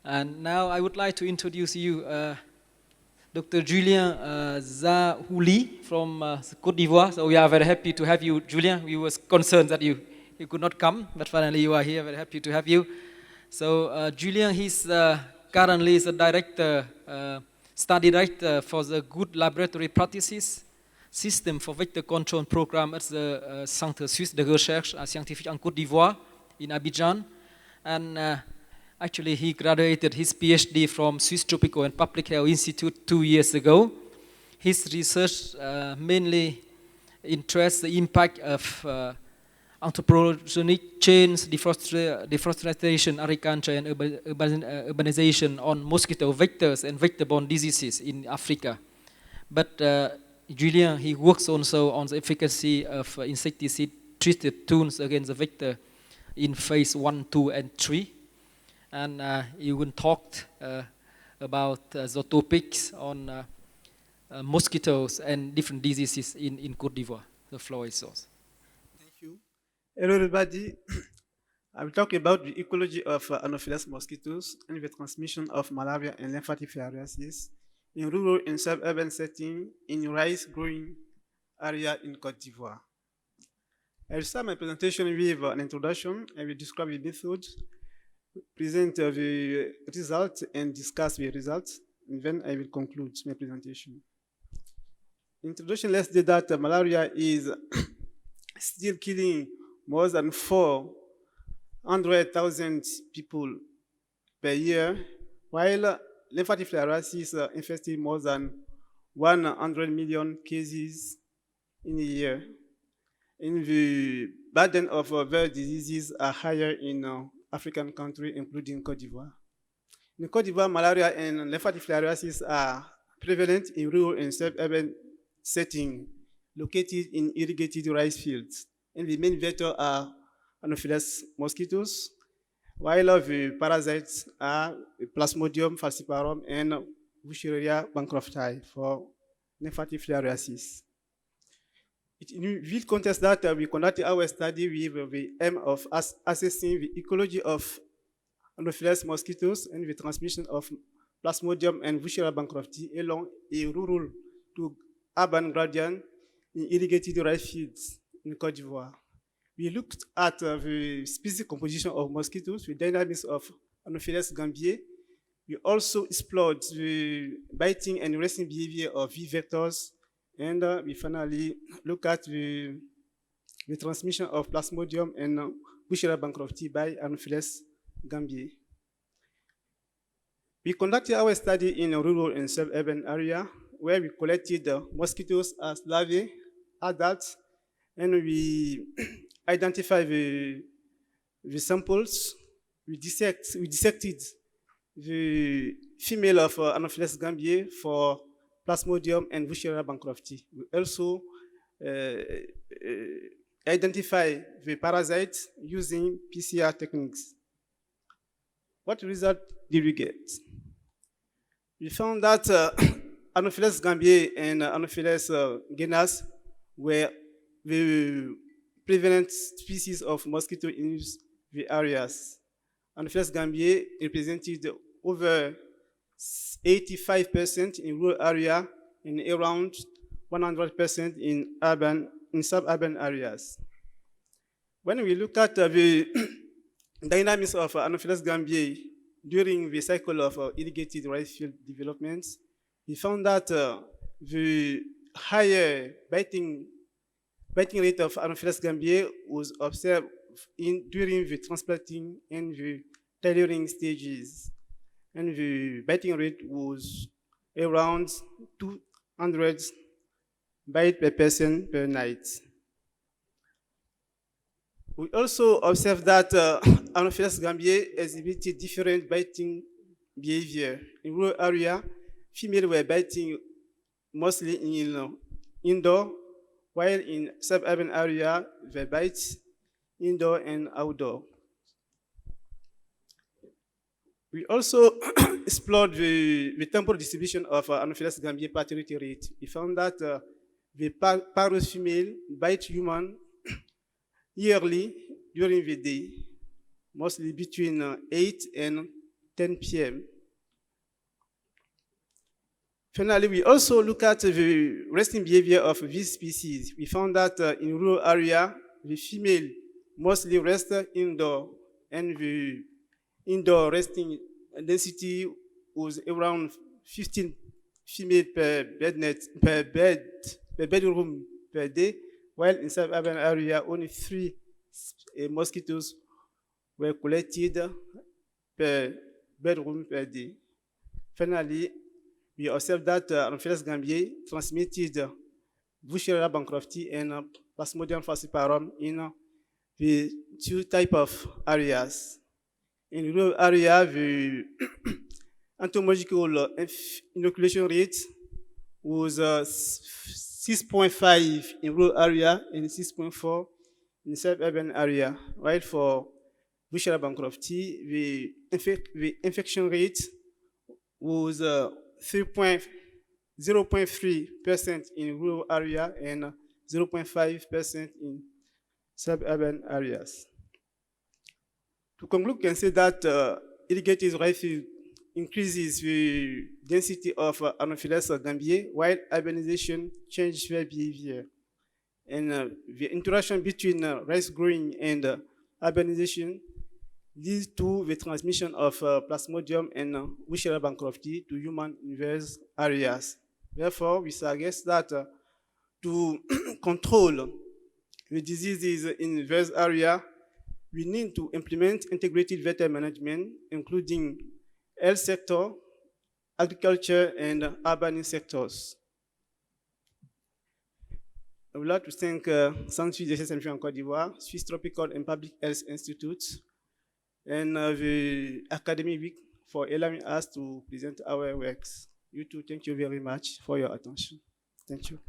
And now I would like to introduce you Dr. Julien Zahouli from Côte d'Ivoire. So we are very happy to have you, Julien. We were concerned that you could not come, but finally you are here. Very happy to have you. So Julien, he's currently is a director, study director for the Good Laboratory Practices System for Vector Control Program at the Centre Suisse de Recherche Scientifique en Côte d'Ivoire in Abidjan. And actually, he graduated his PhD from Swiss Tropical and Public Health Institute 2 years ago. His research mainly interests the impact of anthropogenic change, deforestation, agriculture, and urbanization on mosquito vectors and vector-borne diseases in Africa. But Julien, he works also on the efficacy of insecticide-treated tools against the vector in phase 1, 2, and 3. And you will talk about the topics on mosquitoes and different diseases in Côte d'Ivoire. The floor is yours. Thank you. Hello, everybody. I will talk about the ecology of Anopheles mosquitoes and the transmission of malaria and lymphatic filariasis in rural and suburban setting in rice-growing area in Côte d'Ivoire. I will start my presentation with an introduction. I will describe the method, present the results, and discuss the results, and then I will conclude my presentation. Introduction, let's say that malaria is still killing more than 400,000 people per year, while lymphatic filariasis infesting more than 100 million cases in a year. And the burden of their diseases are higher in African countries, including Côte d'Ivoire. In Côte d'Ivoire, malaria and lymphatic filariasis are prevalent in rural and suburban settings located in irrigated rice fields. And the main vector are Anopheles mosquitoes, while the parasites are Plasmodium falciparum and Wuchereria bancrofti for lymphatic filariasis. In this context that we conducted our study with the aim of assessing the ecology of Anopheles mosquitoes and the transmission of Plasmodium and Wuchereria bancrofti along a rural to urban gradient in irrigated rice fields in Côte d'Ivoire. We looked at the species composition of mosquitoes, the dynamics of Anopheles gambiae. We also explored the biting and resting behavior of V vectors, and we finally look at the transmission of Plasmodium and Wuchereria bancrofti by Anopheles gambiae. We conducted our study in a rural and suburban area where we collected mosquitoes as larvae, adults, and we identified the samples. We dissected the female of Anopheles gambiae for Plasmodium and Wuchereria bancrofti. We also identify the parasites using PCR techniques. What result did we get? We found that Anopheles gambiae and Anopheles genus were the prevalent species of mosquito in the areas. Anopheles gambiae represented over 85% in rural area and around 100% in suburban areas. When we look at the dynamics of Anopheles gambiae during the cycle of irrigated rice field development, we found that the higher biting rate of Anopheles gambiae was observed during the transplanting and the tailoring stages. And the biting rate was around 200 bites per person per night. We also observed that Anopheles gambiae exhibited different biting behavior. In rural area, females were biting mostly in indoor, while in suburban area, they bite indoor and outdoor. We also explored the temporal distribution of Anopheles gambiae fertility rate. We found that the parous female bite human yearly during the day, mostly between 8 and 10 p.m. Finally, we also look at the resting behavior of these species. We found that in rural area, the female mostly rest indoor, and the indoor resting density was around 15 female per bedroom per day, while in suburban area, only 3 mosquitoes were collected per bedroom per day. Finally, we observed that Anopheles gambiae transmitted Bushera bancrofti and Plasmodium falciparum in the 2 types of areas. In rural area, the entomological inoculation rate was 6.5 in rural area and 6.4 in suburban area. While for Bushera bancrofti, the infection rate was 0.3% in rural area and 0.5% in suburban areas. To conclude, we can say that irrigated refuge increases the density of Anopheles gambiae, while urbanization changes their behavior. And the interaction between rice growing and urbanization leads to the transmission of Plasmodium and Bushera bancrofti to human in various areas. Therefore, we suggest that to control the diseases in various areas, we need to implement integrated vector management, including health sector, agriculture, and urban sectors. I would like to thank Centre de Recherche en Côte d'Ivoire, Swiss Tropical and Public Health Institute, and the Academy Week for allowing us to present our works. You too, thank you very much for your attention. Thank you.